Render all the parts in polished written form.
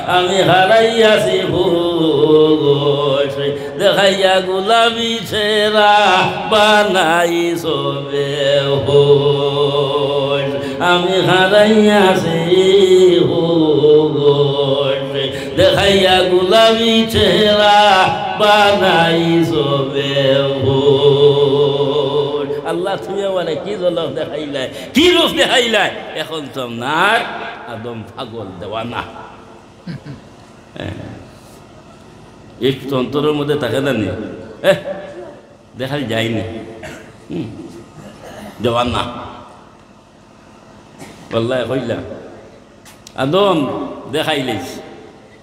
আমি হারাইয়াছি হুশ দেখাইয়া গোলামি ছেড়া বানাই সবে হুশ আমি হারাইয়াছি হুশ দেখাইয়া গোলামি ছেড়া বানাই সবে হুশ আল্লাহ তুমি বলে কি জলক দেখাইলাই কি রূপ দেখাইলাই এখন তো আপনার আদম পাগল দেওয়ানা একটু অন্তরের মধ্যে থাকে না নি দেখা যায়নি দেওয়ানা বললা কইলা আদম দেখাইলিস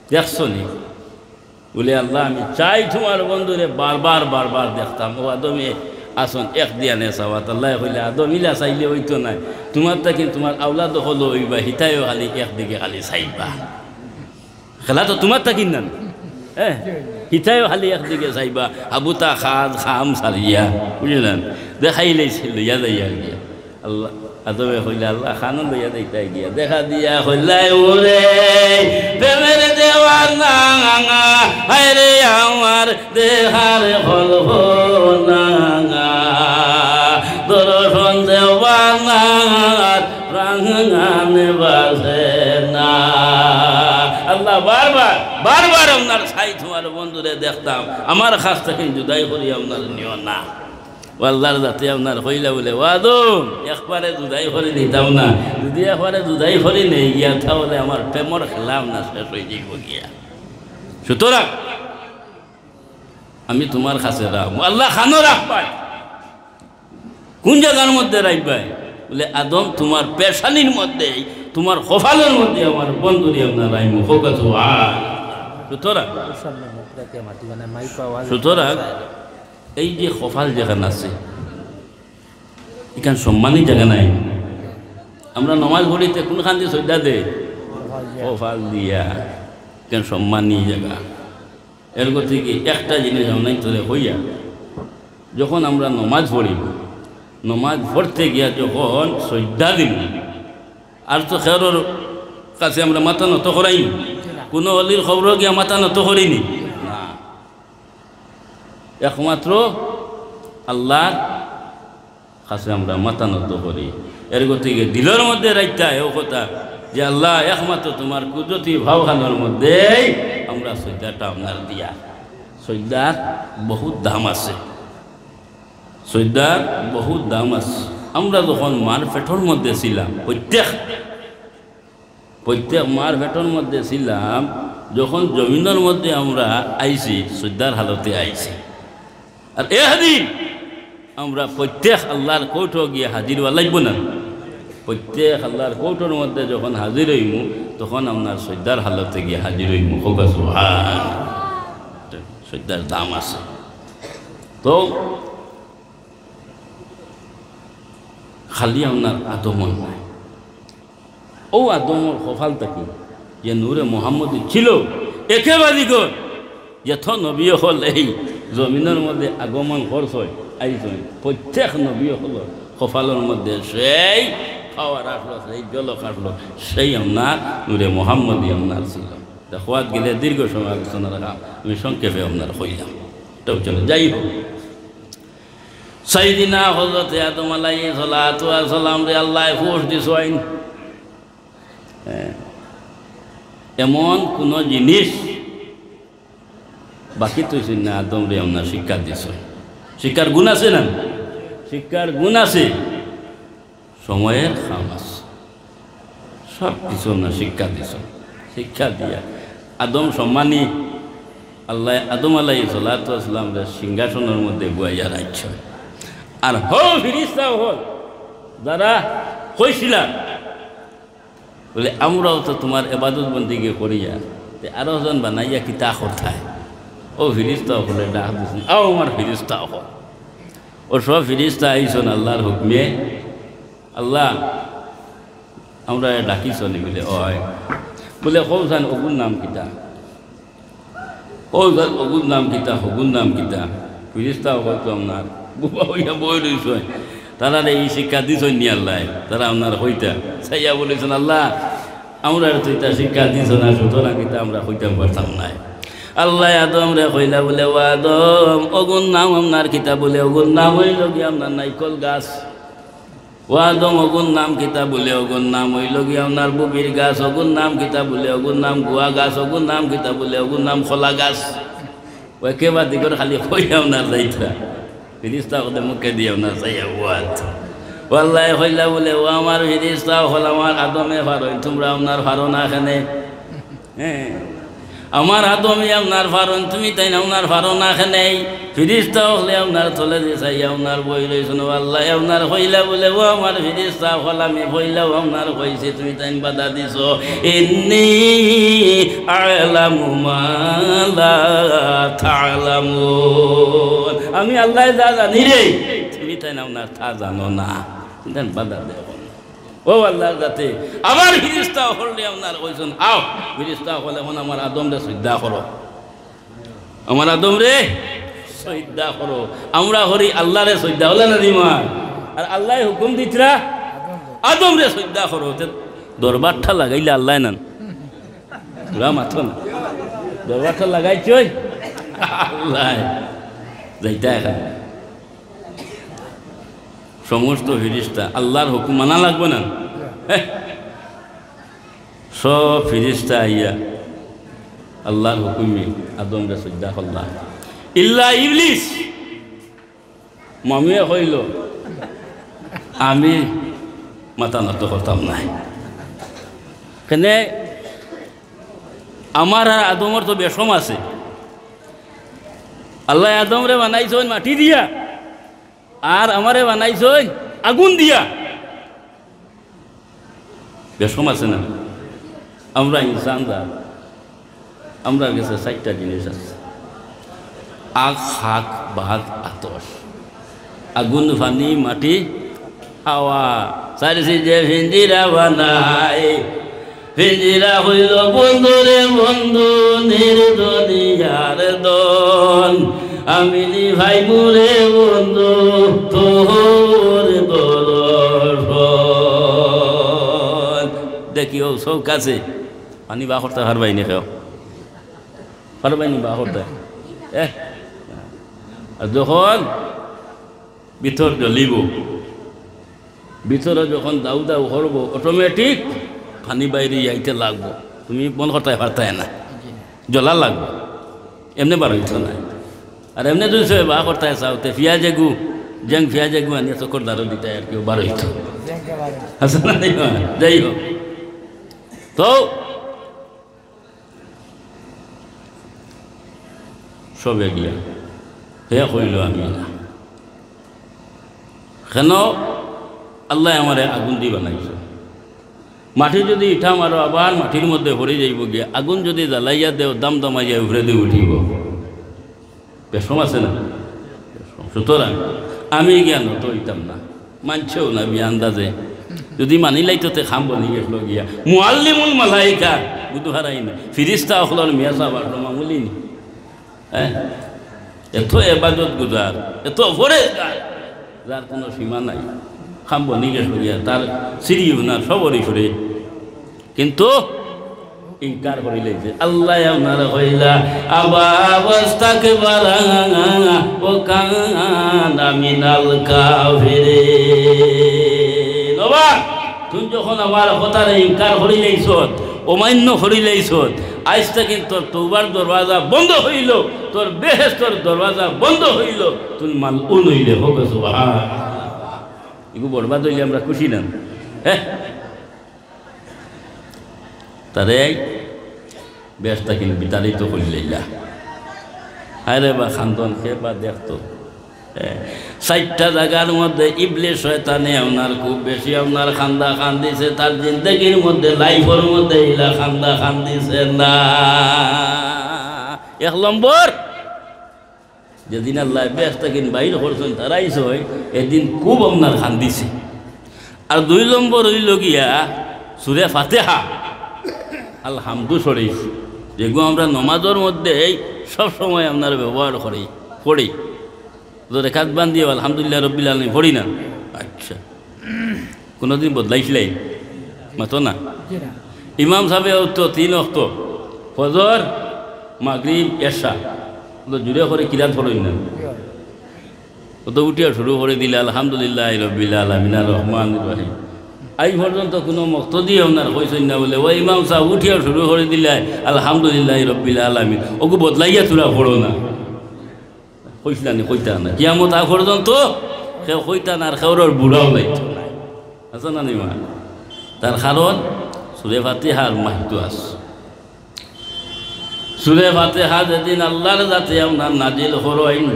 দেখছো নি বলে আল্লাহ আমি চাই তোমার বন্ধুরে বারবার বারবার দেখতাম ও আদমে আসন এক দিয়া নে সাওয়াত আল্লাহ কইলা আদম ইলা চাইলে হইতো নাই তোমার তাকে তোমার আওলাদ হলো হইবা হিতায়ও খালি একদিকে খালি চাইবা খেলা তো তোমার তাকিন না হিতায়ও খালি একদিকে চাইবা আবুতা খাদ খাম সারিয়া বুঝলেন দেখাইলেছিল ইয়া যাইয়া গিয়া আল্লাহ আদমে কইলা আল্লাহ খানন লইয়া দেখাই গিয়া দেখা দিয়া কইলাই ওরে প্রেমের দেওয়ানা হায়রে আমার দেহার হলনা দর্শন দেওয়ানা প্রাঙ্গানে বাসে না আল্লাহ বারবার বারবার আপনার ছাই তোমার বন্ধুরে দেখতাম আমার কাছ থেকে জুদাই করি আপনার নিও না আল্লাহর যাতে আপনার হইলা বলে ওয়াদম একবারে জুদাই করে দিতাম না যদি একবারে জুদাই করে নেই গিয়া তাহলে আমার প্রেমর খেলাম না শেষ হয়ে যাইব গিয়া সুতরাং আমি তোমার কাছে রাখবো আল্লাহ খানো রাখবাই কোন জায়গার মধ্যে রাখবাই বলে আদম তোমার পেশানির মধ্যে তোমার কপালের মধ্যে আমার বন্ধুরি আপনার রাইমু সুতরাং এই যে কপাল যেখানে আছে এখানে সম্মানী জায়গা নাই আমরা নমাজ পড়িতে কোনখান দিয়ে শ্রদ্ধা দে কপাল দিয়া এখানে সম্মানী জায়গা এর থেকে একটা জিনিস আমরা তোরে হইয়া যখন আমরা নমাজ পড়ি নমাজ পড়তে গিয়া যখন শ্রদ্ধা দিন আর তো খেরোর কাছে আমরা মাথা নত করাইনি কোনো অলির খবর গিয়া মাথা নত করিনি না একমাত্র আল্লাহর কাছে আমরা মাথা নত করি এর থেকে দিলের মধ্যে রাখতে হয় ও কথা যে আল্লাহ একমাত্র তোমার কুদরতি ভাবখানোর মধ্যেই আমরা শ্রদ্ধাটা আপনার দিয়া শ্রদ্ধার বহুত দাম আছে শ্রদ্ধার বহুত দাম আছে আমরা যখন মার পেটর মধ্যে ছিলাম প্রত্যেক মার পেটর মধ্যে ছিলাম যখন জমিনের মধ্যে আমরা আইছি শ্রদ্ধার হালতে আইছি আর এদিন আমরা প্রত্যেক আল্লাহর কৌটো গিয়ে হাজির হওয়া লাগব না প্রত্যেক আল্লাহর কৌটোর মধ্যে যখন হাজির হইমু তখন আপনার শ্রদ্ধার হালতে গিয়ে হাজির হইমু শ্রদ্ধার দাম আছে তো খালি আপনার আদমন নাই ও আদমর কপাল থাকি যে নূরে মোহাম্মদ ছিল একেবারে গর যথ নবী হল এই জমিনের মধ্যে আগমন করছ আইসই প্রত্যেক নবী হল কপালের মধ্যে সেই খাওয়া রাখলো সেই জল কাটলো সেই আপনার নূরে মোহাম্মদই আপনার ছিল খোয়াত গেলে দীর্ঘ সময় আলোচনা রাখা আমি সংক্ষেপে আপনার হইলাম এটাও চলে যাই হোক সাইদিনা হযরত আদম আলাইহিস সালাতু ওয়াস সালাম রে আল্লাহ ফোর্স দিছ আইন এমন কোন জিনিস বাকি তুই না আদম রে আমরা শিক্ষা দিছ শিক্ষার গুণ আছে না শিক্ষার গুণ আছে সময়ের খাম আছে সব কিছু না শিক্ষা দিছ শিক্ষা দিয়া আদম সম্মানী আল্লাহ আদম আলাইহিস সালাতু ওয়াস সালাম রে সিংহাসনের মধ্যে বইয়া রাখছে আর ফিরিস্তাও হল যারা কইছিলাম বলে আমরাও তো তোমার এবাদত বন্দিকে করিয়া আরো জন বানাইয়া কিতা কোথায় ও ফিরিস্তাও হলে ডাক দিচ্ছেন আও আমার ফিরিস্তাও হল ও সব ফিরিস্তা আইসন আল্লাহর হুকমে আল্লাহ আমরা ডাকিছনি বলে বলে কৌসান অগুর নাম কিতা অগুর নাম কিতা হগুর নাম কিতা ফিরিস্তাও হয়তো আপনার বুবা হইয়া বই রইছ তারা এই শিক্ষা দিছেন নি আল্লাহ তারা আপনার হইতা চাইয়া বলেছেন আল্লাহ আমরা তো এটা শিক্ষা দিছ না, সুতরাং কিন্তু আমরা হইতাম পারতাম না। আল্লাহ আদম রে কইলা বলে, ও আদম, অগুন নাম আপনার কিতাব বলে, অগুন নাম হইল কি আপনার নাইকল গাছ। ও আদম, অগুন নাম কিতাব বলে, অগুন নাম হইল কি আপনার বুবির গাছ। অগুন নাম কিতাব বলে, অগুন নাম গুয়া গাছ। অগুন নাম কিতাব বলে, অগুন নাম খোলা গাছ। ও একেবারে দিগর খালি কই আপনার যাইতা ফিরিস্তা হতে মুখে দিয়ে আপনার যাইয়া ওয়াত। আল্লাহ হইলা বলে, ও আমার ফিরিস্তা হল আমার আদমে ফারই, তোমরা আপনার ফারো না এখানে। হ্যাঁ, আমার আদমে আপনার ফারন, তুমি তাই না আপনার ফারো না এখানে। ফিরিস্তা হলে আপনার চলে যে চাই আপনার বই রয়েছেন। আল্লাহ আপনার হইলা বলে, ও আমার ফিরিস্তা হল আমি হইলাও আপনার হয়েছে, তুমি তাই বাধা দিছ। ইন্নী আ'লামু মা লা তা'লামুন, আমি আল্লাহ যা জানি রে, তুমি তাই না আপনার তা জানো না, দেন বাধা দেব। ও আল্লাহ যাতে আবার ফিরিস্তা হলে আপনার কইছেন, আও ফিরিস্তা হলে এখন আমার আদম রে শ্রদ্ধা করো, আমার আদম রে শ্রদ্ধা করো। আমরা হরি আল্লাহ রে শ্রদ্ধা হলে না দিমা, আর আল্লাহ হুকুম দিতরা আদম রে শ্রদ্ধা করো। দরবারটা লাগাইলে আল্লাহ নান মাথ না, দরবারটা লাগাইছই আল্লাহ যাইতা এখানে। সমস্ত ফিরিস্তা আল্লাহর হুকুম মানা লাগবে না, সব ফিরিস্তা আইয়া আল্লাহর হুকুমে আদম রে শ্রদ্ধা করলা। ইল্লা ইবলিস মামিয়ে হইল আমি মাথা নত করতাম না। কেনে আমার আর আদমর তো বেশম আছে। আল্লাহ আদম রে বানাইছেন মাটি দিয়া, আর আমারে বানাইছেন আগুন দিয়া। বেশম আছে না? আমরা ইনসানরা, আমরা কাছে 4টা জিনিস আছে, আগ, হাক, বাঘ, আতস। আগুন, পানি, মাটি, হাওয়া। সারছি যে ভিঞ্জিরা বানাই, ভিঞ্জিরা হইল বন্ধুরে বন্ধু, নির্দনিয়ার দন। আমি ভাই মুরে বন্ধু তোর দর্শন। দেখিও সব কাছে পানি বা করতে পারবাইনি, খেও পারবাইনি বা করতে। আর যখন ভিতর জ্বলিব, ভিতরে যখন দাউ দাউ করব, অটোমেটিক পানি বাইরে যাইতে লাগবো। তুমি মন করতে পারতাই না, জ্বলা লাগবো, এমনি বার হইত না। আর এমনি যদি সে বা করতে চাওতে পিঁয়াজে গু জেং পিঁয়াজে গু আনিয়ে চকর দারো দিতে আর কেউ বার হইত। যাই হোক, তো সবে গিয়া হে কইল আমি না, কেন আল্লাহ আমারে আগুন দিয়ে বানাইছে। মাটি যদি ইঠা মারো আবার মাটির মধ্যে ভরে যাইব গিয়া, আগুন যদি জ্বালাইয়া দেও দাম দামাইয়া উভরে দিয়ে উঠিব। বেশম আছে না? সুতরাং আমি জ্ঞান তো হইতাম না, মানছেও না বি আন্দাজে। যদি মানি লাইতে খাম বনি গেছিল গিয়া মুআল্লিমুল মালাইকা বুধু হারাই না, ফিরিস্তা হলর মিয়া সাহেব মামুলি নি। হ্যাঁ, এত এবাদত গুজার, এত ফরেজগার, যার কোনো সীমা নাই, খাম বনি গেছিল গিয়া তার সিঁড়িও না, সবরই সরে। কিন্তু ইনকার করিলেছে আল্লাহ আপনার হইলা আবা অবস্থাকে বারা ও কানা মিনাল কাফিরিন। বাবা তুই যখন আমার কথারে ইনকার করিলেছ, অমান্য করিলেছ, আজটা কিন্তু তোর তওবার দরওয়াজা বন্ধ হইল, তোর বেহেশতের দরওয়াজা বন্ধ হইল, তুই মালউন হইলে। হোক সুবহানাল্লাহ। এগুলো বরবাদ হইলে আমরা খুশি না? হ্যাঁ, তারে ব্যস্তা কিন্তু বিতাড়িত করিলেইলা। আরে বা খান্দন খেয়ে বা দেখতো 4টা জায়গার মধ্যে ইবলিস শয়তানে আপনার খুব বেশি আপনার খান্দা খান্দিছে, তার জিন্দগির মধ্যে লাইফের মধ্যে ইলা খান্দা খান্দিছে না। 1 নম্বর, যেদিন আল্লাহ ব্যস্তা কিন বাইর করছেন তারাইছ এদিন খুব আপনার খান্দিছে। আর 2 নম্বর হইল গিয়া সূরা ফাতিহা আলহামদু শরীফ, যেগুলো আমরা নমাজের মধ্যে সব সময় আপনার ব্যবহার করি, পড়ি। তো রেখাত বান্ধিও আলহামদুলিল্লাহ রব্বিল আলামিন পড়ি না? আচ্ছা, কোনোদিন বদলাইছিলাই মাতো না? ইমাম সাহেব তো 3 ওয়াক্ত ফজর মাগরিব এশা তো জুড়ে করে কিরাত পড়ই না ও তো উঠিয়া শুরু করে দিলে আলহামদুলিল্লাহ রব্বিল আলামিন আর রহমানির রহিম আজ পর্যন্ত কোনো মক্তদি আপনার কইছেন না বলে ওই ইমাম সাহেব উঠিয়া শুরু করে দিলে আলহামদুলিল্লাহ রব্বিল আলামিন ওকে বদলাইয়া তোরা পড়ো না কইসলা নি কইতা না কিয়ামত আগ পর্যন্ত কেউ কইতা না আর কেউর বুড়াও লাইত না আছে না নিমা তার কারণ সূরা ফাতিহার মাহাত্ম্য আছে সূরা ফাতিহা যেদিন আল্লাহর জাতে আপনার নাজিল হরইন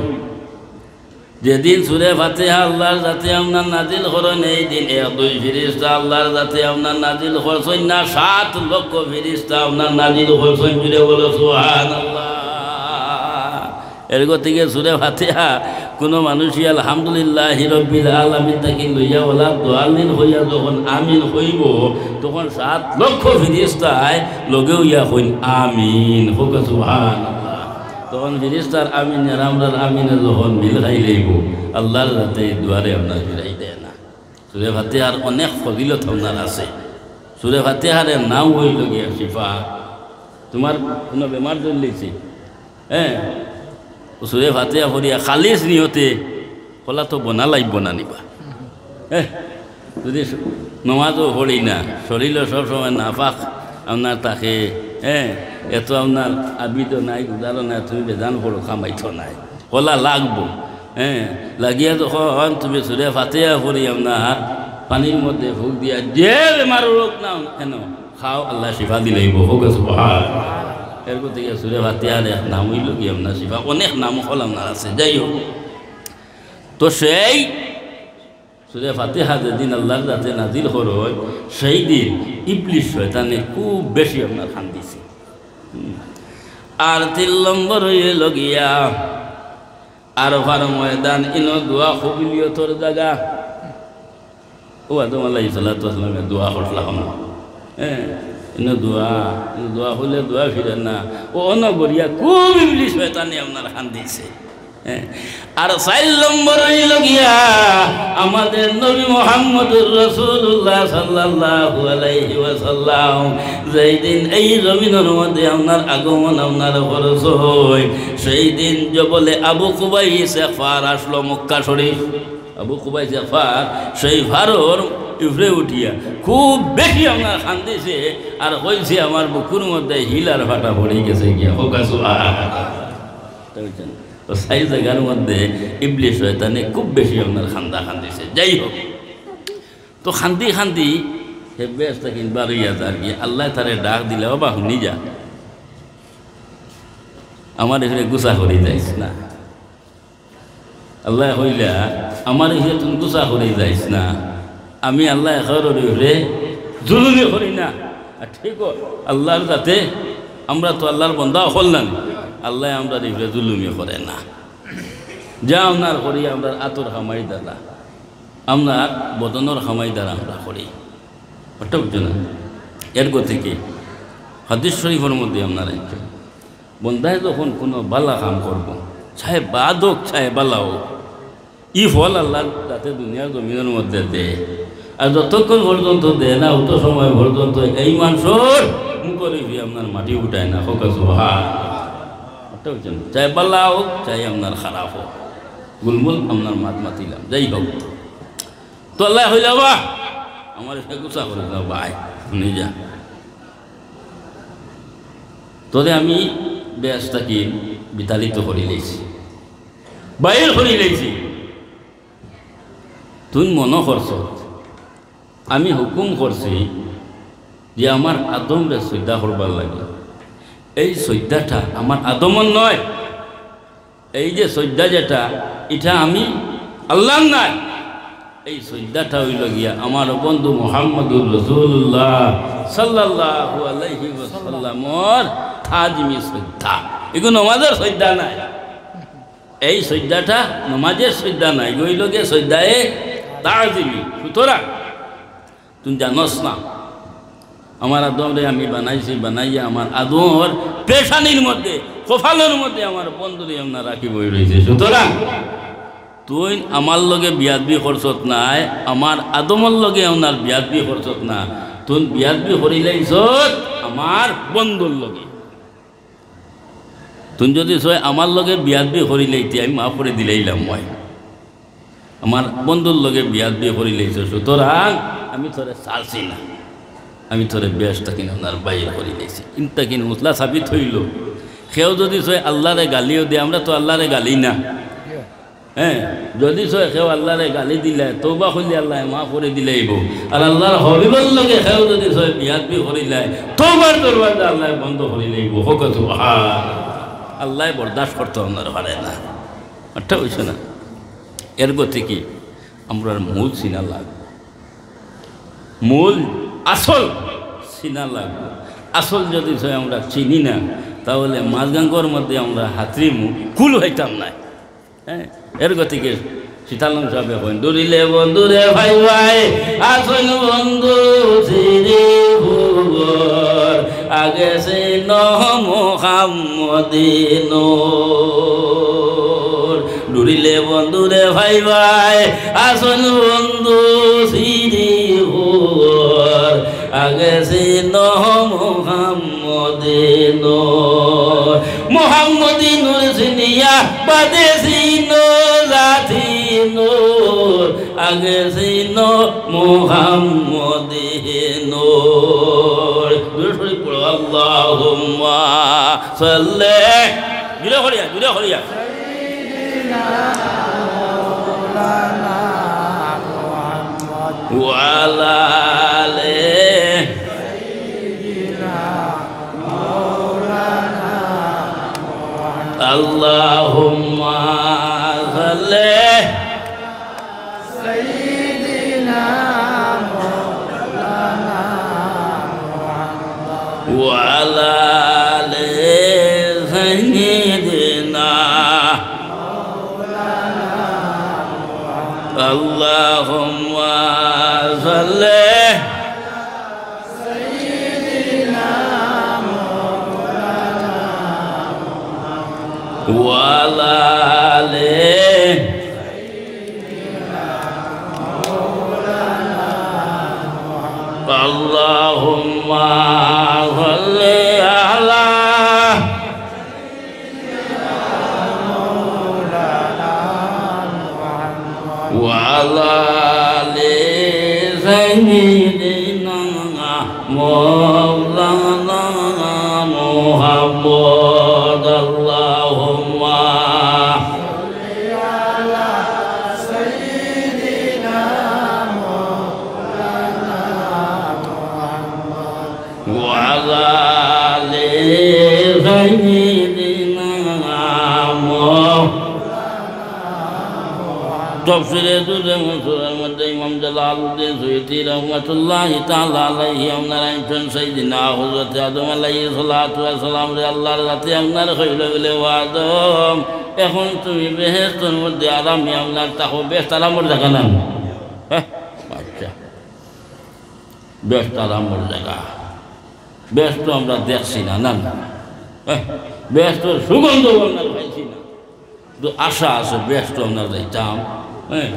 যেদিন সূরা ফাতিহা আল্লাহর জাতে আপনার নাজিল হরইন এই দিন 1-2 ফেরেশতা আল্লাহর জাতে আপনার নাজিল হরছেন না 7 লক্ষ ফেরেশতা আপনার নাজিল হরছেন জুড়ে বলো সুবহানাল্লাহ এর গতিকে সূরা ফাতিহা কোনো মানুষই আলহামদুলিল্লাহ রব্বিল আলামিন তাকে লইয়া ওলা দোয়ালিন হইয়া যখন আমিন হইব তখন 7 লক্ষ ফেরেশতায় লগেও ইয়া হইন আমিন হোক সুবহানাল্লাহ তখন ফেরেশতার আমিন আর আমরার আমিনে যখন মিল খাই লইব আল্লাহর রাতে দুয়ারে আপনার ফিরাই দেয় না সূরা ফাতিহার অনেক ফজিলত আপনার আছে সূরা ফাতিহার নাম হইল গিয়া শিফা তোমার কোনো বেমার ধরলেছি হ্যাঁ সূরা ফাতিহা পড়িয়া খালিস নিয়তে কলা তো বনা লাগব না নিবা যদি নমাজও পড়ি না শরীরও সবসময় নাফাক আপনার তাকে এত আপনার আবিদ নাই গুজারও নাই তুমি বেজান পড়ো কামাইতো নাই কলা লাগবো লাগিয়া যখন তুমি সূরা ফাতিহা পড়ি আপনার পানির মধ্যে ফুক দিয়া যে বেমার রোগ না কেন খাও আল্লাহ শিফা দিলেইব হোক সুবহানাল্লাহ এর থেকে সূরা ফাতিহার এক নাম হইল কি আপনার শিফা অনেক নাম হল আপনার আছে যাই হোক তো সেই সূরা ফাতিহা যেদিন আল্লাহর যাতে নাজিল হয় সেই দিন ইবলিস শয়তানে খুব বেশি আপনার খান দিছে আর 3 নম্বর হয়ে লগিয়া আরফার ময়দান ইনো দোয়া কবুলিয়তর জায়গা ও আদম আলাইহিস সালাতু ওয়াস সালামের দোয়া করলাম দোয়া হলে দোয়া ফিরে না ও অনগরিয়া খুব ইবলিস শয়তানে আপনার খান দিয়েছে আর 4 নম্বর হইল গিয়া আমাদের নবী মুহাম্মদুর রাসূলুল্লাহ সাল্লাল্লাহু আলাইহি ওয়াসাল্লাম যেই দিন এই জমিনের মধ্যে আপনার আগমন আপনার খরচ হয় সেই দিন জবলে আবু কুবাইস ফার আসলো মক্কা শরীফ আবু কুবাইস ফার সেই ফারর উফরে উঠিয়া খুব বেশি আপনার খান দিয়েছে আর হয়েছে আমার বুকুর মধ্যে হিলার ফাটা পড়ে গেছে গিয়া তো সেই জায়গার মধ্যে ইবলিস শয়তানে খুব বেশি আপনার খান দিয়েছে যাই হোক তো খান্দি হে বেশ থাকেন বারইয়া তার কি আল্লাহ তারে ডাক দিলে বাবা শুনি যা আমার এখানে গুছা করে যাইস না আল্লাহ হইলা আমার এখানে তুমি গুছা করে যাইস না আমি আল্লাহ এখরে জুলুমি করি না ঠিক আল্লাহর যাতে আমরা তো আল্লাহর বন্দা হল না আল্লাহ আমরা এখানে জুলুমি করে না যা আপনার করি আমরা আতর খামাই দ্বারা আপনার বদনের খামাই দ্বারা আমরা করি ওটা বুঝছো না এর থেকে হাদিস শরীফের মধ্যে আপনার বন্দায় যখন কোনো বালা কাম করব চাহে বাদ হোক চাহে বালা হোক ই ফল আল্লাহ যাতে দুনিয়ার জমিনের মধ্যে দেয় আর যতক্ষণ পর্যন্ত দেয় না অত সময় পর্যন্ত এই মানুষের মুখরে আপনার মাটি উঠায় না হোক ওটা বুঝছো না চাহে বালা হোক চাহে আপনার খারাপ হোক গুলমুল আপনার মাতিলাম যাই হোক তো আল্লাহ হইলা বা আমার এসে গুছা করে দাও ভাই শুনি যা তোরে আমি বেশটাকে বিতাড়িত করে লেছি বাইর করে লেছি তুই মনে করছ আমি হুকুম করছি যে আমার আদমরে শ্রদ্ধা করবার লাগে এই শ্রদ্ধাটা আমার আদমন নয় এই যে শ্রদ্ধা যেটা এটা আমি আল্লাহ নাই এই শ্রদ্ধাটা হইল গিয়া আমার বন্ধু মুহাম্মদুর রাসূলুল্লাহ সাল্লাল্লাহু আলাইহি ওয়াসাল্লামর আজমি শ্রদ্ধা এগুলো নমাজের শ্রদ্ধা নাই এই শ্রদ্ধাটা নমাজের শ্রদ্ধা নাই হইল গিয়া শ্রদ্ধায় তাজিমি সুতরাং তুমি জানোস না আমার আদমরে আমি বানাইয়া আমার আদমর পেশানির মধ্যে কপালের মধ্যে আমার বন্ধুরে আমরা রাখি বই রয়েছে সুতরাং তুই আমার লগে বিয়াদবি খরচত নাই আমার আদমর লগে আপনার বিয়াদবি খরচত না তুন বিয়াদবি হরিলাইছ আমার বন্ধুর লগে, তুন যদি সয় আমার লগে বিয়াদবি হরিলাইতি আমি মাফ করে দিলাইলাম, মই আমার বন্ধুর লগে বিয়াদবি হরিলাইছ, সুতরাং আমি তোরে চালছি না, আমি তোরে বেশটা কিনে ওনার বাইরে হরিলাইছি। ইনটা কিনে মুসলা সাবিত হইল। সেও যদি সয় আল্লাহরে গালিও দিয়ে, আমরা তো আল্লাহরে গালি না, হ্যাঁ, যদি সয় সেও আল্লাহরে গালি দিলে তওবা করলে আল্লাহ মাফ করে দিলেইব। আর আল্লাহর হবিবর লগে সেও যদি সয় বিয়াদবি হরিলে তওবার দরওয়াজা আল্লাহ বন্ধ করিলেইব। হকত আল্লাহ বরদাস্ত করতে আপনার পারে না, আচ্ছা হয়েছে না। এর গতি কি আমরা মূল চিনা লাগবে, মূল আসল চিনা লাগবে। আসল যদি আমরা চিনি না তাহলে মাঝগাঙ্গর মধ্যে আমরা হাতরি মুখ কুল হইতাম না। হ্যাঁ, এর গতিকে সীতালং সাহেব এখন দূরিলে বন্ধুরে ভাই ভাই আসল বন্ধু আগে সে মোহাম্মদিন দূরিলে বন্ধুরে ভাই ভাই আসল বন্ধু সিরি আগে সে মোহাম্মদিন মোহাম্মদিনুর সিনিয়া বাদে সিনো লাথি নূর আগে সিনো মোহাম্মদিন দুরুদ পড়ো আল্লাহুম্মা সাল্লি জুড়ে হরিয়া সাইয়্যিদিনা মাওলানা মুহাম্মদ ওয়া আলা আলিহি সাইয়্যিদিনা মাওলানা মুহাম্মদ আল্লাহুম্মা সাল্লি সাইয়্যিদিনা وعلى آل سيدنا اللهم صل سيدنا وعلى آل اللهم صل على وعلى آل سيدنا مولانا محمد اللهم وعلى آل سيدنا তফসিরে দুরে মনসুরের মধ্যে ইমাম জালালউদ্দিন সুয়ুতি রহমাতুল্লাহি তাআলা আলাইহি আমনারাইন সাইয়্যিদিনা হযরত আদম আলাইহিস সালাতু ওয়াস সালাম রে আল্লাহর রাতে আমনার হইল বলে আদম এখন তুমি বেহেশতের মধ্যে আরামে আমনার তাকো বেশ আরামের জায়গা না। আচ্ছা, বেশ আরামের জায়গা, বেশ তো আমরা দেখছি না, না বেশ তো সুগন্ধ আমরা পাইছি না, তো আশা আছে বেশ তো আমরা যাইতাম। হ্যাঁ,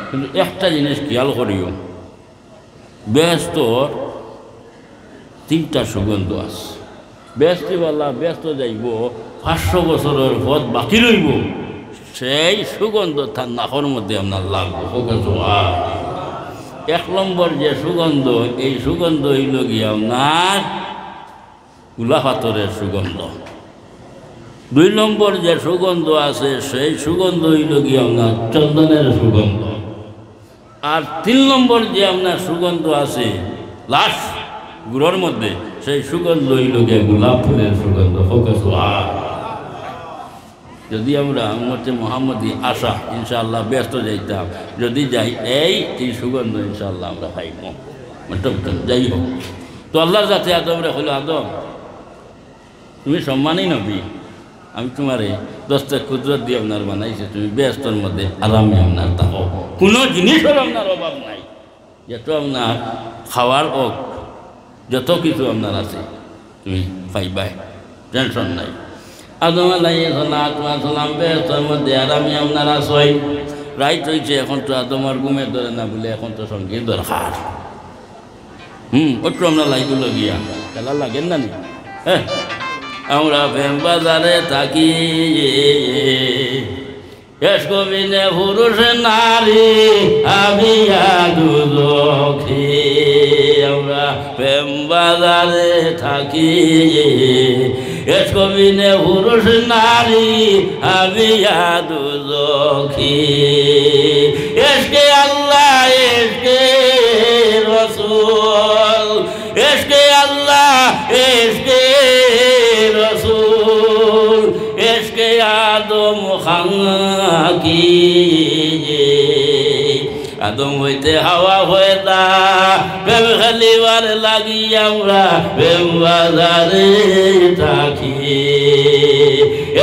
কিন্তু একটা জিনিস খেয়াল করিও, বেশ তোর তিনটা সুগন্ধ আছে। বেশটিওয়ালা ব্যস্ত যাইব 500 বছরের পথ বাকি রইব, সেই সুগন্ধ তার নাকের মধ্যে আপনার লাগবো। এক নম্বর যে সুগন্ধ, এই সুগন্ধ হইল গিয়ে আপনার কুলা পাথরের সুগন্ধ। 2 নম্বর যে সুগন্ধ আছে সেই সুগন্ধ হইল গিয়ে আপনার চন্দনের সুগন্ধ। আর 3 নম্বর যে আপনার সুগন্ধ আছে লাশ গুড়োর মধ্যে, সেই সুগন্ধ হইল গিয়ে গোলাপ ফুলের সুগন্ধ। যদি আমরা উম্মতে মুহাম্মদি আশা ইনশাআল্লাহ ব্যস্ত যাইতাম, যদি যাই এই সুগন্ধ ইনশাআল্লাহ আমরা পাইব। যাই হোক, তো আল্লাহর যাতে আদমরে হইল, আদম তুমি সম্মানই নবী, আমি তোমারে 10টা কুদরত দিয়ে আপনার বানাইছি, তুমি ব্যস্তর মধ্যে আরামে আপনার থাকো, কোনো জিনিসের আপনার অভাব নাই, যত আপনার খাওয়ার হোক যত কিছু আপনার আছে তুমি পাইবাই, টেনশন নাই। আদম আলাইহিস সালাম ব্যস্তর মধ্যে আরামে আপনার আসই, রাইট হয়েছে, এখন তো আদমার ঘুমের ধরে না বলে এখন তো সঙ্গীত দরকার। ওটু আমরা লাইগুলো গিয়া খেলা লাগেন না নি হ্যাঁ আমরা প্রেম বাজারে থাকি এস কবিনে পুরুষ নারী আবিয়া দুলখী আমরা প্রেম বাজারে থাকি এস কবিনে পুরুষ নারী আবিয়া দুলখী এসকে আল্লাহ এসকে রসুল এসকে আল্লাহ এসকে রসুল এসকে আদম খাঙ্কি আদম হইতে হাওয়া হয়ে তা প্রেম খেলিবার লাগি আমরা প্রেম বাজারে থাকি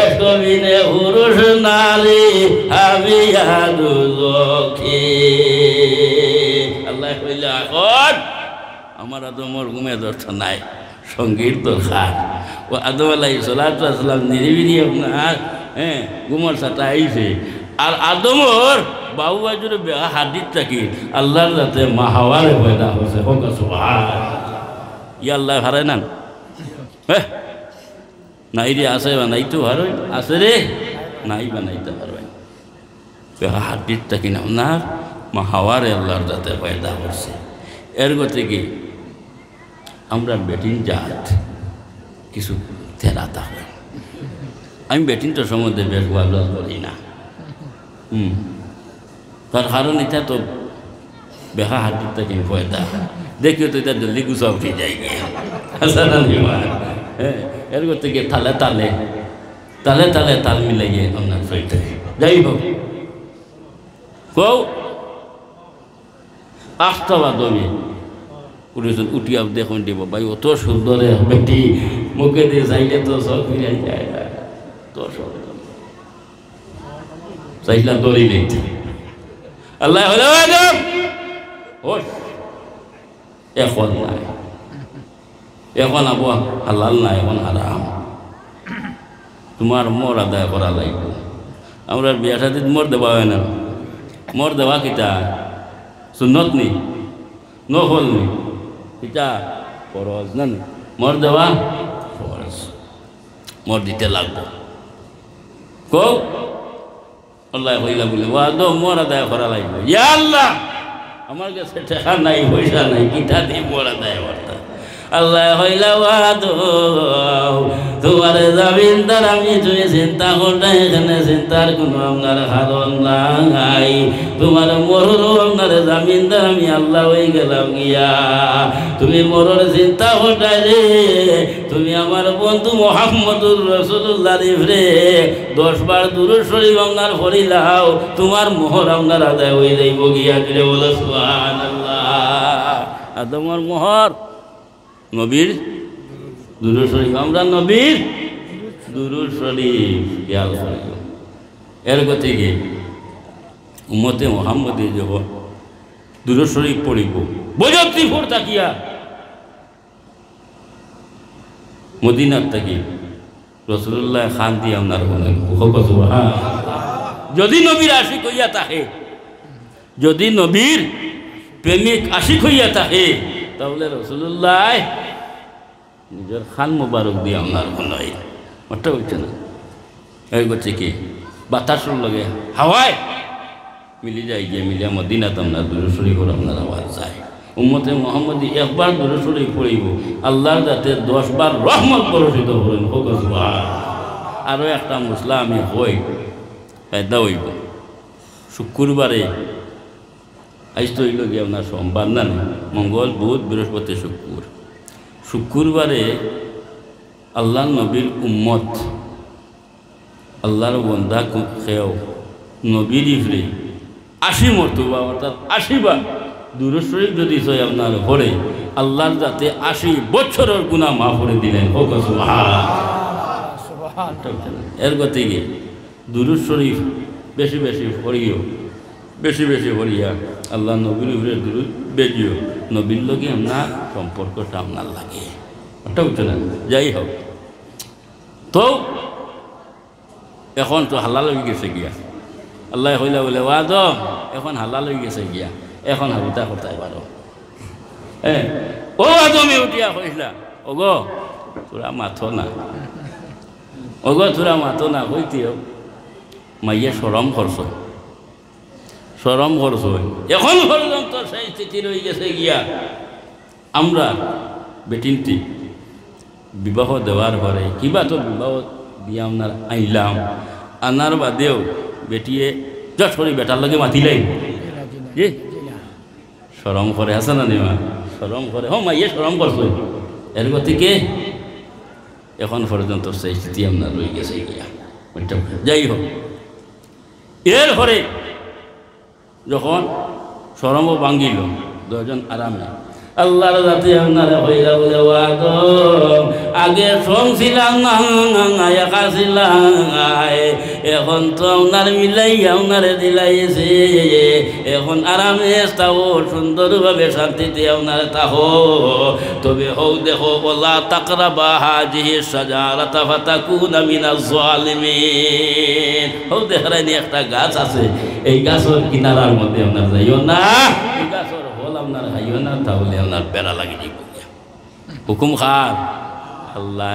এস কবিনে পুরুষ নারী আবিয়া দুলখী আল্লাহ কইলে এখন আমার আদমর ঘুমে দর্শন নাই সঙ্গীর দরকার ও আদম আলাইহিস সালাতু ওয়াস সালাম নিরিবিলি আপনার ঘুমর সাথে আইছে আর আদমর বাবু বাজুরে বেহা হাদিস থাকি আল্লাহর যাতে মা হাওয়ারে পয়দা হয়েছে হোক সুবহান ইয়া আল্লাহ হারায় না নাই রে আছে বানাইতো হারই আছে রে নাই বানাইতে পারবেন বেহা হাদিস থাকি না আপনার মা হাওয়ারে আল্লাহর যাতে পয়দা হয়েছে এর গতি কি আমরা বেটিন জাত কিছু তেরাতা হয় আমি বেটিনটার সম্বন্ধে বেশ ভালো করি না তার কারণ এটা তো বেহা হাতির থেকে পয়দা দেখিও তো এটা জলদি গুছা উঠে যায় হ্যাঁ এর করতে গিয়ে তালে তালে তালে তালে তাল মিলাইয়ে আপনার সইতে যাই হোক কৌ আস্তাবা দমে উঠেছেন উঠিয়া দেখুন দিব ভাই অত সুন্দর বেটি মুখে দিয়ে চাইলে তো সব ফিরে যায় তো সব চাইলা দড়ি নেই আল্লাহ এখন নাই এখন আবু হালাল নাই এখন হারাম তোমার মোর আদায় করা লাগবে আমরা বিয়া সাথে মোর দেওয়া হয় না মোর দেওয়া কিতা সুন্নত নি নফল নি কিতা ফরজ না মোর দেওয়া ফরজ মোর দিতে লাগবো কও আল্লাহ হইলা বলে ওয়াদো মোর আদায় করা লাগবে ইয়া আল্লাহ আমার কাছে টাকা নাই পয়সা নাই কিতা দিয়ে মোর আদায় করতে আল্লাহ হইলা ওয়াদো তোমার জামিনদার আমি তুমি চিন্তা করতে এখানে চিন্তার কোনো আপনার কারণ নাই তোমার মরর আপনার জামিনদার আমি আল্লাহ হয়ে গেলাম গিয়া তুমি মরর চিন্তা করতে রে তুমি আমার বন্ধু মোহাম্মদুর রাসূলুল্লাহ রে 10 বার দুরূদ শরীফ আপনার পড়িলাও তোমার মোহর আপনার আদায় হয়ে যাইব গিয়া দিলে বলো সুবহানাল্লাহ আদমর মোহর নবীর দুরূদ শরীফ আমরা নবীর দুরূদ শরীফ খেয়াল করিব এর গতিকে উম্মতে মুহাম্মদে যাব দুরূদ শরীফ পড়িব বজত্রি ফোর তাকিয়া মদিনার থাকি রাসূলুল্লাহ খান দিয়ে আপনার যদি নবীর আশিক হইয়া থাকে যদি নবীর প্রেমিক আশিক হইয়া থাকে তাহলে রাসূলুল্লাহ নিজের খান মুবারক দিয়ে আপনার নয় ওটা হচ্ছে না এই করছে কি বাতাসর লগে হাওয়ায় মিলি যায় গিয়ে মিলিয়া মদিনাত আপনার দুরূদ শরীফ আপনার আওয়াজ যায় উম্মতে মুহাম্মদি একবার দুরূদ শরীফ পড়িব আল্লাহর যাতে 10 বার রহমত বর্ষিত হবেন হোক আরও একটা মশলা আমি হই ফায়দা হইব শুক্রবারে আজ তো হইল গিয়ে আপনার সোমবার না মঙ্গল বুধ বৃহস্পতি শুক্রবারে আল্লাহ নবীর উম্মত আল্লাহর বন্ধা খেয়েও নবীর ইফরে 80 মর্তবা অর্থাৎ 80 বার দুরূদ শরীফ যদি সই আপনার পড়ে আল্লাহর যাতে 80 বছরের গুনাহ মাফ করে দিলেন হোক এর গতিকে দুরূদ শরীফ বেশি বেশি পড়িও বেশি বেশি পড়িয়া আল্লাহ নবীর উপরে দুরূদ বেজিও নবীর লগে আপনার সম্পর্কটা আপনার লাগে ওটা উঠে না যাই হোক তো এখন তো হালাল হয়ে গেছে গিয়া আল্লাহ হইলা বলে আদম এখন হালাল হয়ে গেছে গিয়া এখন হাবিতা করতে পারো হ্যাঁ ও আদমে উঠিয়া কইলা ওগো তোরা মাথো না, ওগো তোরা মাথো না কইতেও মাইয়া সরম করছ, সরম করছ। এখন পর্যন্ত সেই স্থিতি রয়ে গেছে গিয়া আমরা বেটিনটি বিবাহ দেওয়ার পরে কিবা তো বিবাহ দিয়ে আপনার আইলাম, আনার বাদেও বেটিয়ে যত করে বেটার লগে মাতিলাই যে সরম করে আছে না নেমা, সরম করে হ মাইয়ে সরম করছো। এর গতিকে এখন পর্যন্ত সেই স্থিতি আপনার রয়ে গেছে গিয়া। যাই হোক, এর পরে যখন সরমও ভাঙ্গিল দুজন আরামে আল্লাহর জাতি আপনারা হইলা বলে আদম আগে শুনছিলাম না একা ছিলাম, এখন তো আপনার মিলাই আপনারে দিলাইছে, এখন আরামে তাও সুন্দরভাবে শান্তিতে আপনার তাহ। তবে হও দেখো ওলা তাকরাবা হাজিহি শাজারাতা ফাতাকুনা মিনাজ জালিমিন। হও দেখারানি একটা গাছ আছে, এই গাছের কিনারার মধ্যে আপনার যাইও না, এই গাছের হল আপনার খাইও না, তাহলে আপনার বেড়া লাগি দিব। হুকুম খার আল্লাহ।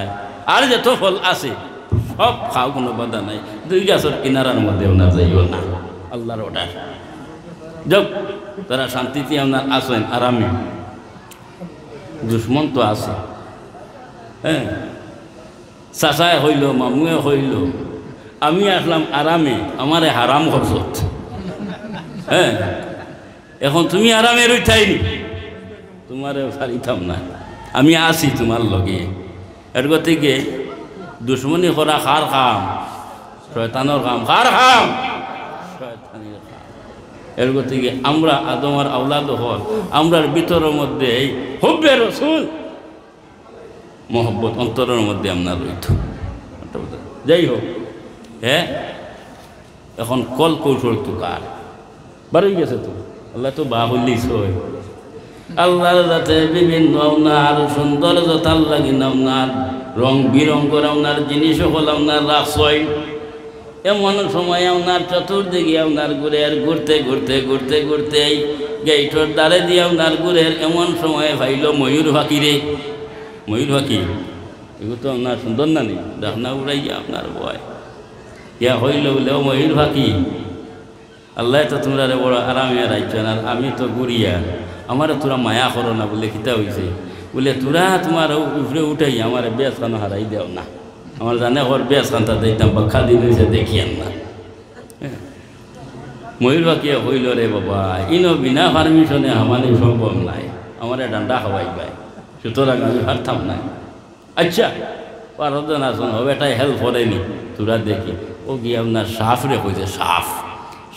আর যত ফল আছে সব খাও, কোনো বাধা নাই, দুই গাছের কিনারার মধ্যে আপনার যাইও না, আল্লাহর অর্ডার। যাক তারা শান্তিতে আপনার আসেন আরামে। দুশ্মন তো আছে, হ্যাঁ, চাচায় হইল মামুয়ে হইল, আমি আসলাম আরামে, আমারে হারাম খরচত। হ্যাঁ, এখন তুমি আরামে রইতাইনি, তোমারে সারিতাম না, আমি আছি তোমার লগে। এর গতিকে দুশ্মনী করা খার খাম, শয়তানোর খাম, খার খাম শয়তানির খাম। এর গতিকে আমরা আদমার আওলাদ হল, আমরার ভিতরের মধ্যে এই হব্বে রসুল মোহব্বত অন্তরের মধ্যে আপনার রইত। যাই হোক, হ্যাঁ, এখন কল কৌশল তো কার বারোই গেছে তো, আল্লাহ তো বা হইলিস আল্লাহর যাতে বিভিন্ন আপনার সুন্দর যথার লাগি আপনার রং বিরঙ্গর আপনার জিনিস হল আপনার রাখছই। এমন সময় আপনার চতুর্দিকে আপনার ঘুরের ঘুরতে ঘুরতে ঘুরতে ঘুরতে গেইটর দ্বারে দিয়ে আপনার ঘুরের এমন সময় ভাইল ময়ূর ফাঁকি রে, ময়ূর ফাঁকি এগুলো তো আপনার সুন্দর না নেই, ডাকনা উড়াইয়া আপনার ভয় ইয়া হইল বলেও ময়ূর ফাঁকি। আল্লাহ তো তোমরা রে বড় আরামে রাখছেন, আর আমি তো গুড়িয়া, আমার তোরা মায়া করো না বলে খিতা হয়েছে বলে তোরা তোমার উপরে উঠাই আমার বেশ খানো হারাই দেও না, আমার জানে ওর বেশ খানটা দিতাম বাক্ষা দিন হয়েছে দেখিয়ান না। ময়ূর পাখিয়া হইল রে বাবা, ইনো বিনা পারমিশনে আমাদের সম্ভব নাই, আমার ডান্ডা খাওয়াই পাই, সুতরাং আমি পারতাম না। আচ্ছা পারদন আসুন হবে, এটাই হেল্প করেনি, তোরা দেখি ও গিয়ে আপনার সাফ রে কইছে, সাফ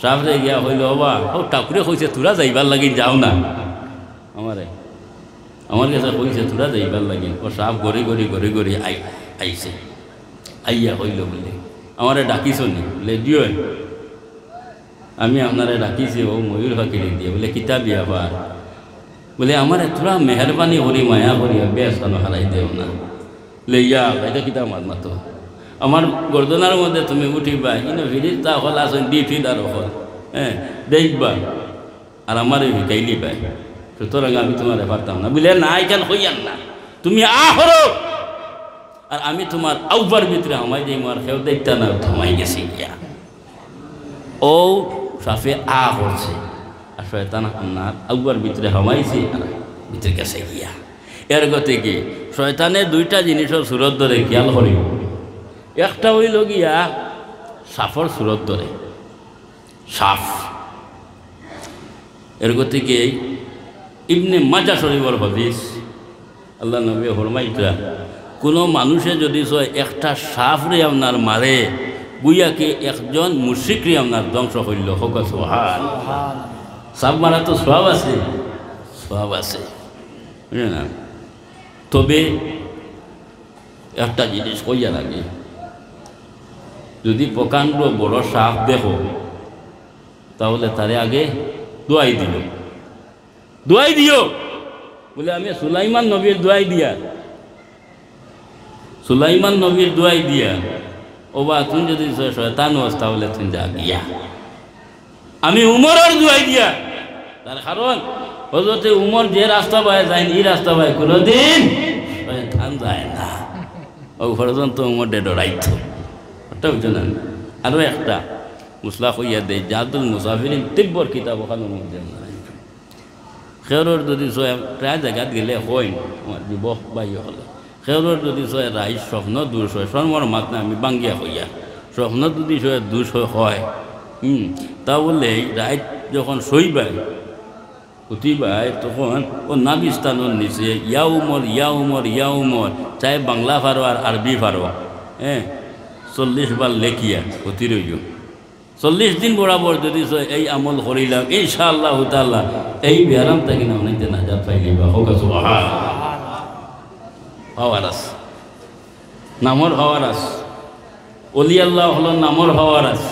সাফ রে গিয়া হইল বাবা, ও ঠাকুরে কইছে তোরা যাইবার লাগি যাও না, আমার কাছে কইছে তোরা যাইবার লাগিন। ও সাপ গড়ি গড়ি গড়ি গড়ি আইছে, আইয়া হইল বলে আমারে ডাকিছ নি বলে দিও, আমি আপনারে ডাকিছি ও ময়ূর ফাঁকি দিয়ে বলে কিতাবি আবার বলে আমার তোরা মেহরবানি করি মায়া করি বেশ কেন হারাই দেও না, বলে ইয়া এটা কিতাব মাত মাতো আমার গর্দনার মধ্যে তুমি উঠিবা, কিন্তু ভিড়ির তা হল আসেন দি ফিদার হল, হ্যাঁ দেখবা আর আমার ভিকাইলি পাই, সুতরাং আমি তোমার পারতাম না। বলে না এখান হইয়ান না, তুমি আহরো, আর আমি তোমার আউবার ভিতরে আমায় যে মার খেয়েও দেখতে না থামাই গেছি গিয়া। ও সাফে আ করছে, আর শয়তান আপনার আউবার ভিতরে হামাইছে আর ভিতরে গেছে গিয়া। এর গতিকে শয়তানের দুইটা জিনিসের সুরত ধরে খেয়াল করি, একটা হইল গিয়া সাফর সুরত ধরে, সাফ। এর গতিকে ইবনে মাজা শরীফর হদিস, আল্লাহ নবী ফরমাইতা কোনো মানুষে যদি সয় একটা সাফরে আপনার মারে, গুইয়াকে একজন মুশরিকরে আপনার ধ্বংস হইল হোক। সুবহান, সাপ মারা তো সওয়াব আছে, সওয়াব আছে, বুঝলেন না? তবে একটা জিনিস কইয়া লাগে, যদি প্রকাণ্ড বড় সাপ দেখো তাহলে তারে আগে দোয়াই দিও, দোয়াই দিও বলে আমি সুলাইমান নবীর দোয়াই দিয়া, সুলাইমান নবীর দোয়াই দিয়া ও বা তুমি যদি শয়তান হস তাহলে তুমি যা গিয়া, আমি উমরের দোয়াই দিয়া, তার কারণ হযরতে উমর যে রাস্তা পায় যায় এই রাস্তা পায় কোনোদিন শয়তান যায় না। ও পর্যন্ত উমর ডরাইতো ওটা বুঝছেন। আরও একটা মুসলা হইয়া দেয় জাদুল মুসাফিরিন তিব্বর কিতাব ওখানের মধ্যে খেরোর যদি প্রায় জায়গাত গেলে হয় আমার যুবক বাই হলে খেরোর যদি রাই স্বপ্ন দূর হয় স্বর্মর মাত না আমি বাঙ্গিয়া হইয়া স্বপ্ন যদি দূর হয় তাহলে রাইত যখন শইবাই উঠিবাই তখন ও নাবিস্তানোর নিচে ইয়া উমর ইয়া উমর ইয়া উমর চাই বাংলা ফারো আর আরবি ফারো 40 বার লেখিয়া অতি রইল 40 দিন বরাবর যদি এই আমল করিলাম ইনশাআল্লাহ তাআলা এই ব্যারাম থেকে না অনেক নাজাত পাইলিবা হোক সুবহানাল্লাহ। হাওয়ারাস নামর হাওয়ারাস অলি আল্লাহ হলো নামর হাওয়ারাস।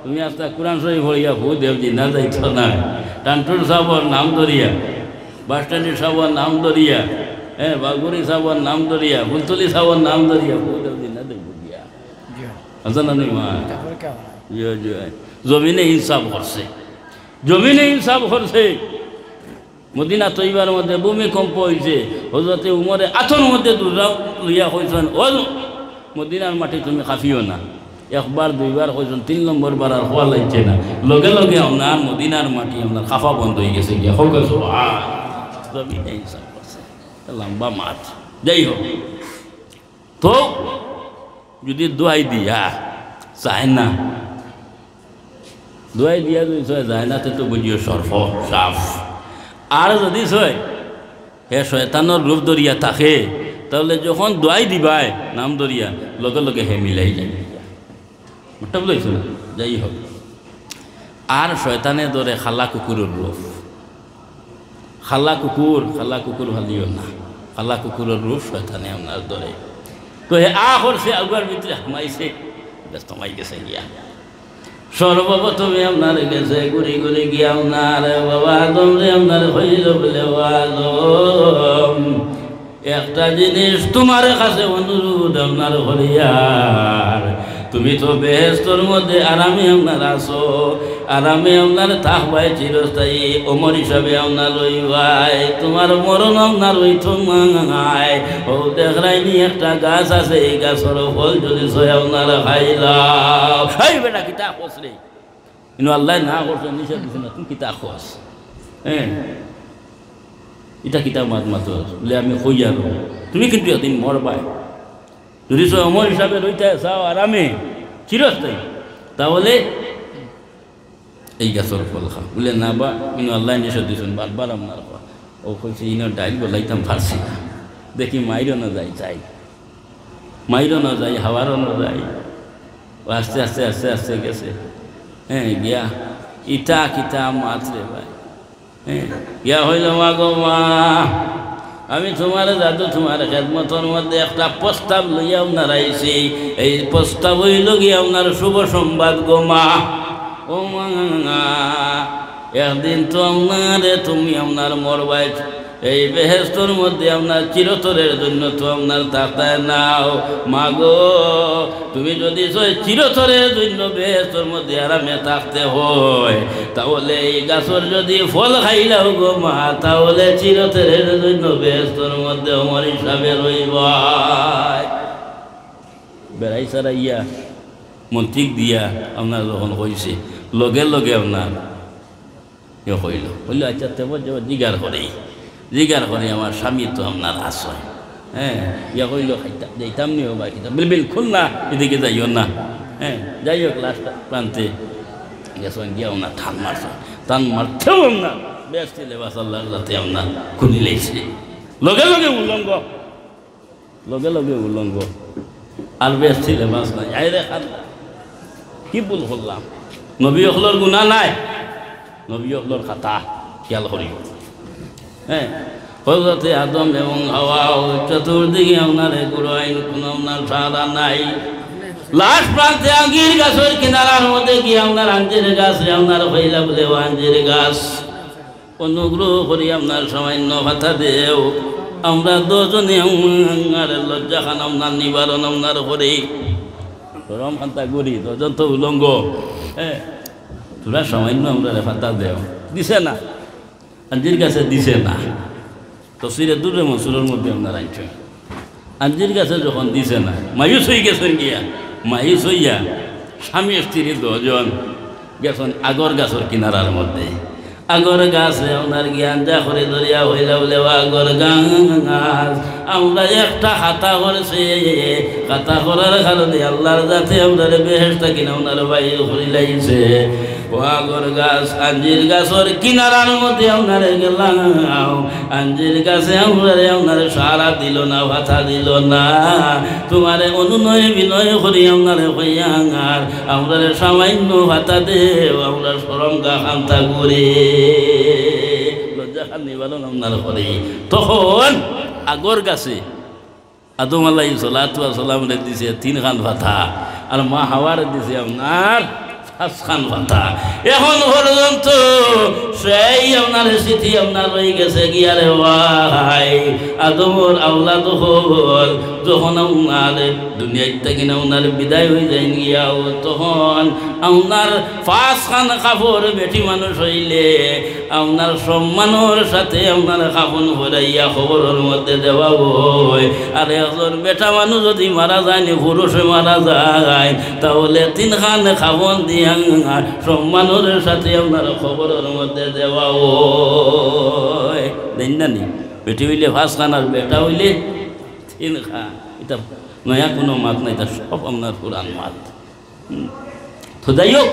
তুমি আস্তে কোরআন শরীফ হইয়া ভূ দেবজি না যাইত না টানটুর সাবর নাম ধরিয়া বাস স্ট্যান্ডের সাবর নাম ধরিয়া বাগুরি সাবর নাম ধরিয়া ফুলতলি সাবর নাম ধরিয়া ভূ দেবজি না দেখব গিয়া আচ্ছা না মা জমিনে ইনসাফ করছে জমিনে ইনসাফ করছে। মদিনা তৈবার মধ্যে ভূমিকম্প হয়েছে হযরতে উমরে আথর মধ্যে দুর্রাও লইয়া কইছেন ও মদিনার মাটি তুমি কাঁপিও না। একবার দুইবার কইছেন 3 নম্বর বার আর হওয়া লাগছে না লগে লগে আপনার মদিনার মাটি আপনার কাঁপা বন্ধ হয়ে গেছে গিয়া হোক জমিনে ইনসাফ করছে। লম্বা মাঠ যাই হোক তো যদি দোয়াই দিয়া চায় না দোয়াই দিয়া যদি যায় না তো বুঝিও সর্ফ সাফ। আর যদি হে শয়তানোর রূপ ধরিয়া থাকে তাহলে যখন দোয়াই দিবাই নাম ধরিয়া লগে লগে হে মিলাই যায় ওটা বুঝেছ না। যাই হোক আর শয়তানে ধরে খালা কুকুরের রূপ খালা কুকুর ভালিও না খালা কুকুরের রূপ শয়তানে আপনার ধরে তো হে করছে আগুয়ার ভিতরে হামাইছে ব্যস্তমাই গেছে গিয়া সর্বপ্রথমে আপনার গেছে ঘুরি ঘুরি গিয়া আপনার বাবা আদম রে আপনার হইল বলে আদম একটা জিনিস তোমার কাছে অনুরোধ আপনার হরিয়ার তুমি তো বেহেশতর মধ্যে আরামে আপনার আসো আরামে আপনার থাকবাই চিরস্থায়ী ওমর হিসাবে আপনার রইবাই তোমার মরণ আপনার হইতো মাঙায় ও দেখরাইনি একটা গাছ আছে এই গাছের ফল যদি আপনার খাইলাম এই বেটা কিতা খোঁজ রে কিন্তু আল্লাহ না করছো নিষেধ দিছে না তুমি কিতা খোঁজ এটা কিতা মাত মাতো বলে আমি কই আর তুমি কিন্তু একদিন মরবাই যদি অমর হিসাবে রইতে চাও আরামে চিরস্থায়ী তাহলে এই গাছের ফল খা বলে না বা কিন্তু আল্লাহ নিষেধ দিয়েছেন বারবার আপনার ও কইছে ইনার ডাইল বলাইতাম পারছি না দেখি মাইরও না যাই চাই মাইরও না যাই হাওয়ারও না যাই ও আস্তে আস্তে আস্তে আস্তে গেছে গিয়া ইটা কিতা মাত্রে ভাই গিয়া হইল মা গো মা আমি তোমার দাদু তোমার খেদমতর মধ্যে একটা প্রস্তাব লইয়া আপনার আইছি এই প্রস্তাব হইল গিয়ে আপনার শুভ সংবাদ গো মা ও মা একদিন তো আপনার তুমি আপনার মরবাই এই বেহেশতর মধ্যে আপনার চিরতরের জন্য তো আপনার তাকায় নাও মা গো তুমি যদি চিরতরের জন্য বেহেশতর মধ্যে আরামে থাকতে হয় তাহলে এই গাছের যদি ফল খাইলাও গো মা তাহলে চিরতরের জন্য বেহেশতর মধ্যে আমার হিসাবে রইবাই বেড়াই সারাইয়া মন্ত্রিক দিয়া আপনার যখন হয়েছে লগে লগে আপনার হইল হইল আচ্ছা তেমন জিগার করে আমার স্বামী তো আপনার আশ্রয় ইয়া কইল খাইতা যাইতাম নি বা কিতা বিলকুল না এদিকে যাইও না যাই হোক লাস্ট প্রান্তে গেছেন গিয়া আপনার টান মারতেও আপনার ব্যস্তি লেবাস আল্লাহ যাতে আপনার খুলি লেগেছে লগে লগে উলঙ্গ আর ব্যস্তি লেবাস নাই আই দেখান কি ভুল করলাম নবী অখলর গুণা নাই নবী অখলর খাতা খেয়াল করি হযরতে আদম এবং হাওয়া চতুর্দিকে আপনার এগুলো আইন কোনো আপনার সাদা নাই লাস্ট প্রান্তে আঙ্গির গাছের কিনারার মধ্যে গিয়ে আপনার আঞ্জির গাছ আপনার হইলা বলে আঞ্জির গাছ অনুগ্রহ করি আপনার সামান্য ভাতা দেও আমরা দুজনে আমার লজ্জা খান আপনার নিবারণ আপনার করি গরম খান্তা করি দুজন তো উলঙ্গ তোরা সামান্য আমরা ভাতা দেও দিছে না আঞ্জির গাছে দিছে না, তফসিরে দুরে মনসুরের মধ্যে আপনার আনছেন। আঞ্জির গাছে যখন দিছে না, মায়ুস হয়ে গেছেন গিয়া, মায়ুস হইয়া স্বামী স্ত্রী দুজন গেছেন আগর গাছের কিনারার মধ্যে। আগর গাছে আপনার জ্ঞান যা করে ধরিয়া হইলা বলে আগর গাছ আমরা একটা খাতা করছে, খাতা করার কারণে আল্লাহর যাতে আপনার বেহেশতা কিনা ওনার বাইরে করে লাইছে। ও আগর গাছ আঞ্জির গাছের কিনারার মধ্যে আপনার গেলাম, আঞ্জির গাছে আপনার সারা দিল না, ভাতা দিল না। তোমারে অনুনয় বিনয় করি আপনার হইয়াঙ্গার আপনার সামান্য ভাতা দে, আমরা সরম গা খান্তা করে লজ্জা খান নিবারণ আপনার করে। তখন আগর গাছে আদম আলাইহিস সালাতু ওয়াস সালাম রে দিছে 3 খান ভাতা, আর মা হাওয়ার দিছে আপনার 5 খান ভাতা। এখন পর্যন্ত সেই আপনার স্মৃতি আপনার রয়ে গেছে গিয়া রে ভাই। আদমর আওলাদ হল যখন আপনার দুনিয়ার থেকে আপনার বিদায় হয়ে যায় গিয়া, তখন আপনার 5 খান কাপড় বেটি মানুষ হইলে আপনার সম্মানের সাথে আপনার কাপড় ভরাইয়া খবরের মধ্যে দেওয়া হয়। আর একজন বেটা মানুষ যদি মারা যায়, পুরুষে মারা যায়, তাহলে 3 খান কাপড় দিয়া সম্মানের সাথে আপনার খবরের মধ্যে দেওয়া হয়। দেন না নি, বেটি হইলে 5 খান আর বেটা হইলে 3 খান। এটা নয়া কোনো মাত নাই, এটা সব আপনার পুরান মাত। তো যাই হোক,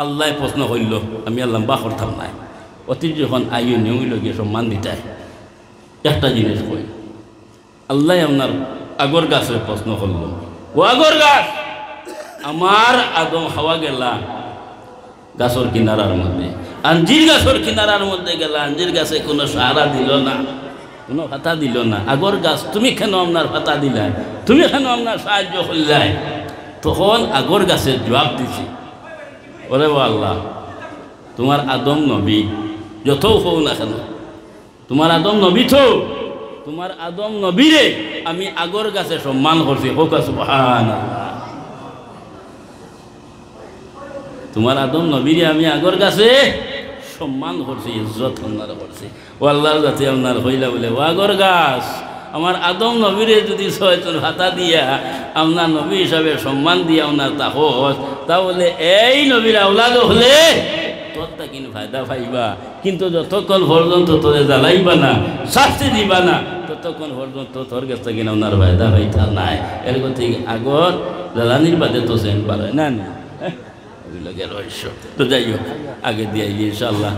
আল্লাহ প্রশ্ন করল, আমি আল্লাহ বা করতাম নাই। অতি যখন আয়ু নিয়মিল গিয়ে সম্মান দিতায় একটা জিনিস কই, আল্লাহ আপনার আগর গাছের প্রশ্ন করল, ও আগর গাছ, আমার আদম হাওয়া গেলা গাছের কিনারার মধ্যে, আঞ্জির গাছের কিনারার মধ্যে গেলা, আঞ্জির গাছে কোনো সাহারা দিল না, কোনো ভাতা দিল না। আগর গাছ তুমি কেন আপনার ভাতা দিলাই, তুমি কেন আপনার সাহায্য করলাই? তখন আগর গাছের জবাব দিছি, ওরে ও আল্লাহ, তোমার আদম নবী যত হও না কেন, তোমার আদম নবী তো, তোমার আদম নবীরে আমি আগর গাছে সম্মান করছি। হোক সুবহানাল্লাহ। তোমার আদম নবীরে আমি আগর গাছে সম্মান করছি, ইজ্জত আপনার করছি। ও আল্লাহর যাতে আপনার হইলা বলে, ও আগর গাছ, আমার আদম নবীরে যদি 6 ভাতা দিয়া আপনার নবী হিসাবে সম্মান দিয়া আপনার তাহলে এই নবীর আওলাদ হলে তোরটা কিন্তু ফায়দা পাইবা, কিন্তু যতক্ষণ পর্যন্ত তোরে জ্বালাইবা না, শাস্তি দিবা না, ততক্ষণ পর্যন্ত তোর কাছে কিনা ওনার ফায়দা পাইতা নাই। এরকম ঠিক আগর জ্বালানির বাদে তো সেন পারে না, তো যাই হোক আগে দিয়ে ইনশাআল্লাহ